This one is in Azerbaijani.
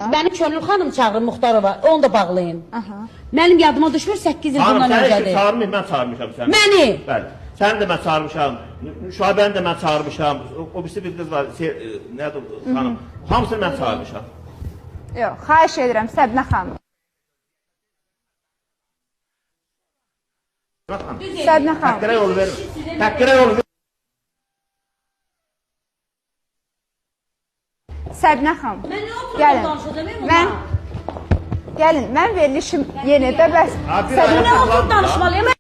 Mənim Könül xanım çağırın Muxtarova, onu da bağlayın. Mənim yadıma düşmür 8 il bundan öncədir. Çağırmayın, mən çağırmışam səni. Məni? Bəli. Səni də mən çağırmışam. Şuaybəni də mən çağırmışam. O birisi bir qız var, nədir xanım? Hamısını mən çağırmışam. Yox, xahiş edirəm Səbinə xanım. Səbinə xanım. Təqqirə yol verin. Təqqirə yol verin. Səbinə xanım. Mən nə oturub Gəlin. danışacağım? Gəlin, mən verilişim yenidə bəs. Mən nə oturub danışmalıyım?